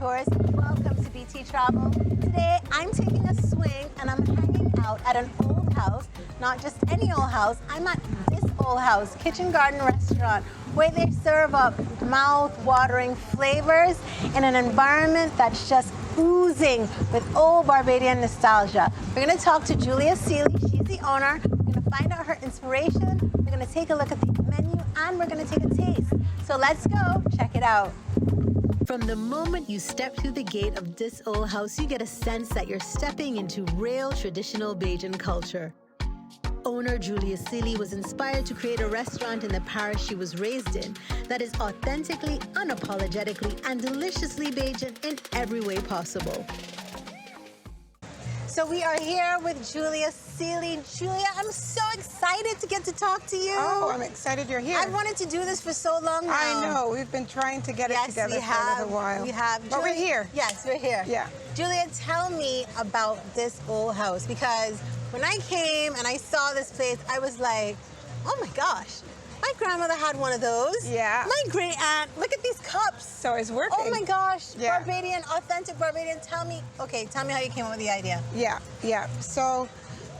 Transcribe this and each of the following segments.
course. Welcome to BT Travel. Today, I'm taking a swing and I'm hanging out at an old house. Not just any old house. I'm at Dis Ole House, kitchen garden restaurant, where they serve up mouth-watering flavors in an environment that's just oozing with old Barbadian nostalgia. We're going to talk to Julia Seeley. She's the owner. We're going to find out her inspiration. We're going to take a look at the menu, and we're going to take a taste. So let's go check it out. From the moment you step through the gate of Dis Ole House, you get a sense that you're stepping into real traditional Bajan culture. Owner Julia Seeley was inspired to create a restaurant in the parish she was raised in that is authentically, unapologetically, and deliciously Bajan in every way possible. So we are here with Julia Seeley. Julia, I'm so excited to get to talk to you. Oh, I'm excited you're here. I've wanted to do this for so long now. I know. We've been trying to get it together for a little while. We have. But we're here. Yes, we're here. Yeah. Julia, tell me about Dis Ole House, because when I came and I saw this place, I was like, oh my gosh. My grandmother had one of those. Yeah. My great aunt, look at these cups. So it's working. Oh my gosh. Yeah. Barbadian, authentic Barbadian. Tell me how you came up with the idea. Yeah. So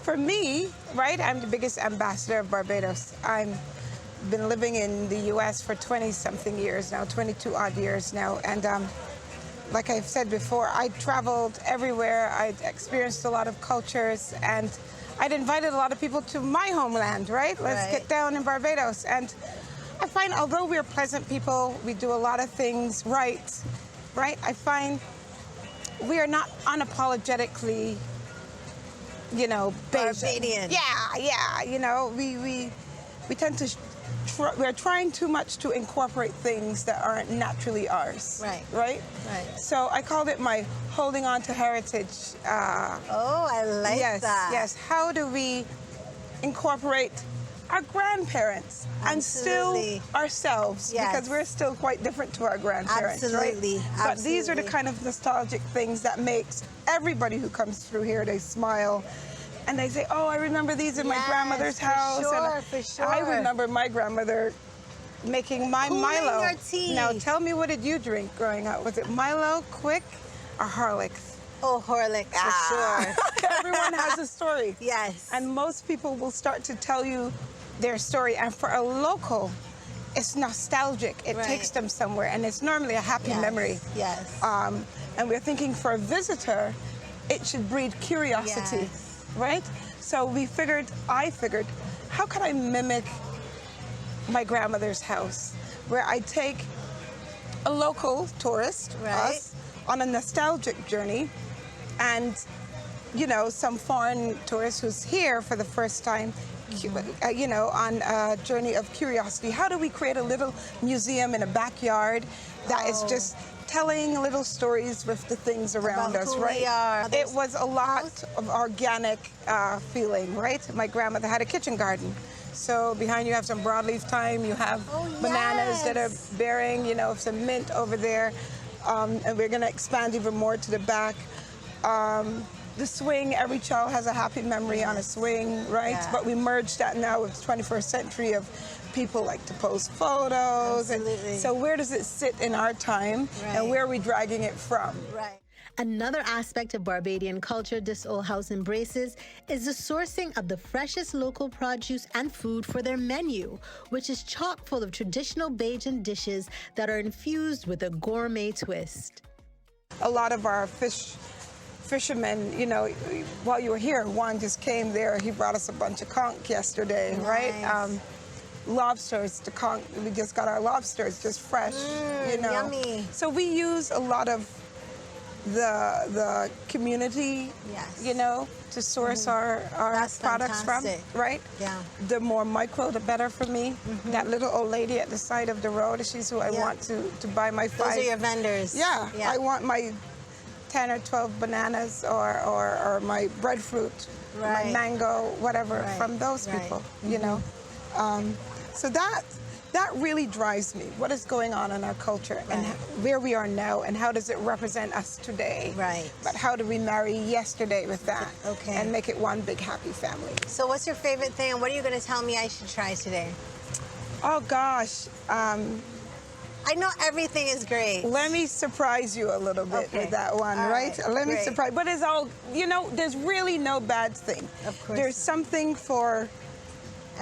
for me, right, I'm the biggest ambassador of Barbados. I've been living in the U.S. for 20-something years now, 22 odd years now. And like I've said before, I traveled everywhere. I experienced a lot of cultures, and I'd invited a lot of people to my homeland, right? Let's get down in Barbados. And I find, although we're pleasant people, we do a lot of things right? I find we are not unapologetically, Bajan. Barbadian. Yeah. We tend to, we're trying too much to incorporate things that aren't naturally ours. Right? So I called it my holding on to heritage. Oh, I like that. Yes. How do we incorporate our grandparents and still ourselves? Yes. Because we're still quite different to our grandparents. Absolutely. Right? But these are the kind of nostalgic things that makes everybody who comes through here, they smile. And they say, oh, I remember these in my grandmother's house. For sure. I remember my grandmother making my Milo. Your tea. Now, tell me, what did you drink growing up? Was it Milo, Quick, or Horlicks? Oh, Horlicks, for sure. Everyone has a story. Yes. And most people will start to tell you their story. And for a local, it's nostalgic. It takes them somewhere. And it's normally a happy memory. Yes. And we're thinking for a visitor, it should breed curiosity. Right? So I figured, how could I mimic my grandmother's house, where I take a local tourist, us, on a nostalgic journey, and, some foreign tourist who's here for the first time, on a journey of curiosity. How do we create a little museum in a backyard that is just telling little stories with the things around us, right? It was a lot of organic feeling, right? My grandmother had a kitchen garden. So behind you have some broadleaf thyme, you have bananas that are bearing, some mint over there. And we're gonna expand even more to the back. The swing, every child has a happy memory on a swing, right? Yeah. But we merged that now with 21st century of people like to post photos. Absolutely. And so where does it sit in our time, and where are we dragging it from? Right. Another aspect of Barbadian culture Dis Ole House embraces is the sourcing of the freshest local produce and food for their menu, which is chock full of traditional Bajan dishes that are infused with a gourmet twist. A lot of our fishermen, while you were here, one just came there. He brought us a bunch of conch yesterday, right? Lobsters, we just got our lobsters just fresh, Yummy. So we use a lot of the community, to source our products from, right? Yeah. The more micro, the better for me. That little old lady at the side of the road, she's who I want to buy my 5. Those are your vendors. Yeah. I want my 10 or 12 bananas or my breadfruit, my mango, whatever, from those people, So that really drives me. What is going on in our culture and where we are now, and how does it represent us today? Right. But how do we marry yesterday with that? Okay. And make it one big happy family. So what's your favorite thing, and what are you going to tell me I should try today? Oh gosh. I know everything is great. Let me surprise you a little bit with that one, All right? Let me great. surprise. But it's all, you know, there's really no bad thing. Of course. There's something for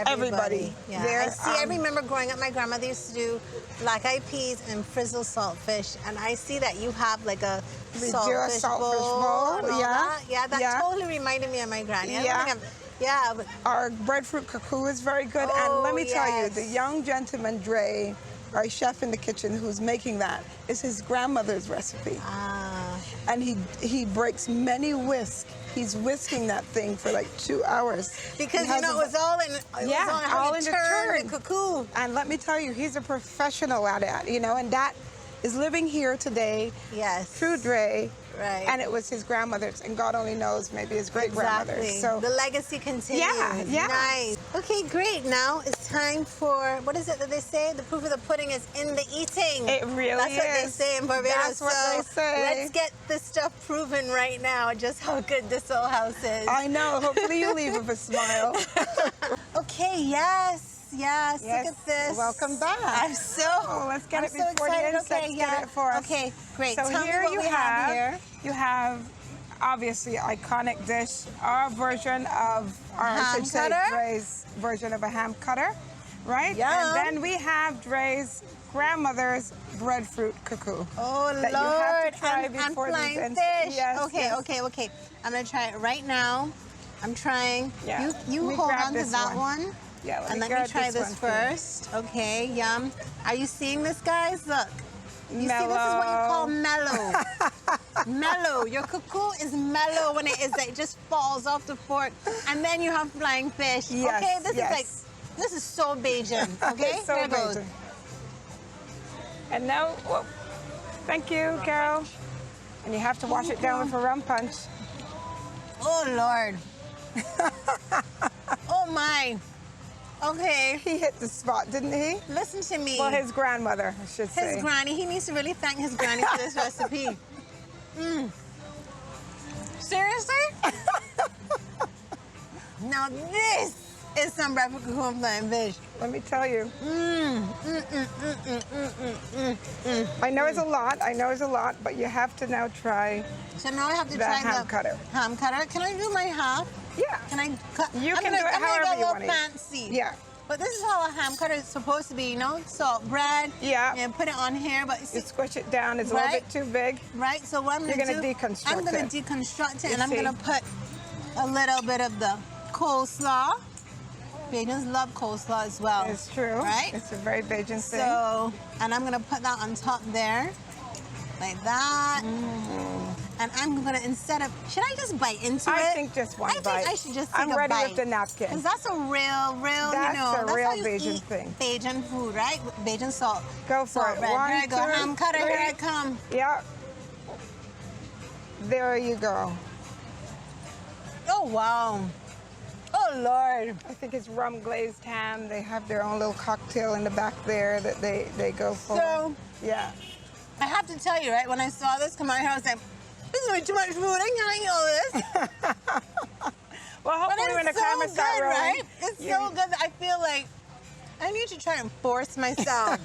everybody. Yeah. There, I remember growing up, my grandmother used to do black-eyed peas and frizzle saltfish, and I see that you have like a We do a saltfish saltfish bowl. And all yeah. that. That totally reminded me of my granny. I don't Yeah. think yeah, but Our breadfruit cuckoo is very good. And let me tell you, the young gentleman, Dre, our chef in the kitchen who's making that, is his grandmother's recipe. And he breaks many whisks. He's whisking that thing for like 2 hours. Because, you know, it was all in, all in the turn. The cuckoo. And let me tell you, he's a professional at it, you know, and that is living here today. Yes. Through Dre. Right. And it was his grandmother's, and God only knows, maybe his great-grandmother's. Exactly. So the legacy continues. Yeah. Nice. Okay, great. Now it's time for, what is it that they say? The proof of the pudding is in the eating. It really is. That's what they say in Barbados. That's what they say. Let's get this stuff proven right now, just how good Dis Ole House is. I know. Hopefully you leave with a smile. Okay, yes. Look at this. Welcome back. I'm so. Let's get it so before the excited. insects get it for us. Okay, great. So Tell here me what we have here. You have obviously iconic dish, our version of, or I should say, Dre's version of a ham cutter, right? Yum. And then we have Dre's grandmother's breadfruit cuckoo. Oh that Lord! You have to try and before flying these fish. Yes, okay, yes. okay. I'm gonna try it right now. I'm trying. Yeah. You hold on to that one. Yeah. And let me try this first. Okay, yum. Are you seeing this, guys? Look. You see, this is what you call mellow. Mellow. Your cuckoo is mellow when it just falls off the fork. And then you have flying fish. Yes, okay, this is so Bajan. Okay, so here goes. Bajan. And now, thank you, Carol. And you have to wash it down with a rum punch. Oh Lord. Oh my. Okay. He hit the spot, didn't he? Listen to me. Well, his grandmother, I should say. His granny. He needs to really thank his granny for this recipe. Seriously? Now this is some breadfruit cuckoo and flying fish. Let me tell you. I know it's a lot, but you have to now try. So now I have to try the ham cutter. Ham cutter. Can I do my half? Yeah. Can I cut? You can do it however you want it. Fancy. Yeah. But this is how a ham cutter is supposed to be, you know? Salt bread. Yeah. And put it on here, but you squish it down. It's a little bit too big. Right. So what I'm You're gonna do? Deconstruct I'm gonna it. deconstruct it, and I'm gonna put a little bit of the coleslaw. Bajans love coleslaw as well. It's true. Right. It's a very Bajan thing. So, and I'm gonna put that on top there, like that. And I'm gonna, instead of, should I just bite into it? I think just one bite. I think I should just take I'm a ready bite. with the napkin. Because that's a real, That's a real how you Bajan eat thing. Bajan food, right? Bajan salt. Go for salt it. bread. One, Here I go. two, Ham cutter, three. here I come. Yeah. There you go. Oh, wow. Oh, Lord. I think it's rum glazed ham. They have their own little cocktail in the back there that they go for. So, yeah. I have to tell you, right, when I saw this come out here, I was like, this is way too much food. I can't eat all this. Well, hopefully when the cameras start rolling. Right? It's so good that I feel like I need to try and force myself.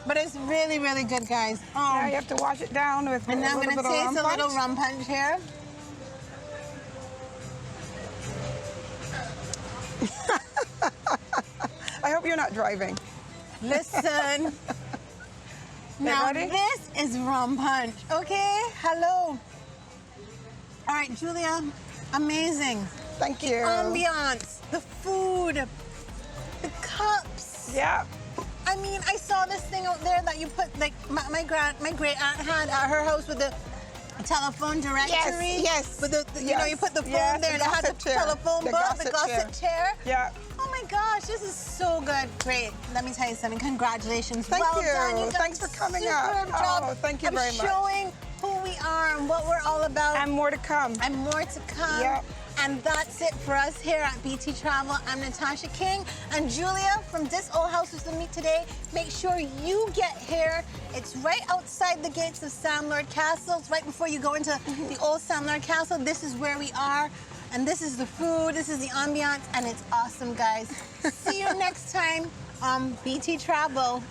But it's really, really good, guys. Yeah, you have to wash it down with and a I'm little going to bit of rum taste a little punch. rum punch here. I hope you're not driving. Listen. Now ready? this is rum punch, okay? Hello. All right, Julia, amazing. Thank you. Ambiance, the food, the cups. Yeah. I mean, I saw this thing out there that you put, like my great aunt had at her house with the telephone directory. Yes. With the you know, you put the phone there and it had the telephone book, the gossip chair. Yeah. Oh my gosh, this is so good. Great. Let me tell you something. Congratulations. Thank well you. done. You've done Thanks for coming a up. superb job Oh, thank you of very much. showing who we are and what we're all about. And more to come. And more to come. Yep. And that's it for us here at BT Travel. I'm Natasha King, and Julia from Dis Ole House is with me today. Make sure you get here. It's right outside the gates of Sam Lord Castle. It's right before you go into the old Sam Lord Castle. This is where we are. And this is the food, this is the ambiance, and it's awesome, guys. See you next time on BT Travel.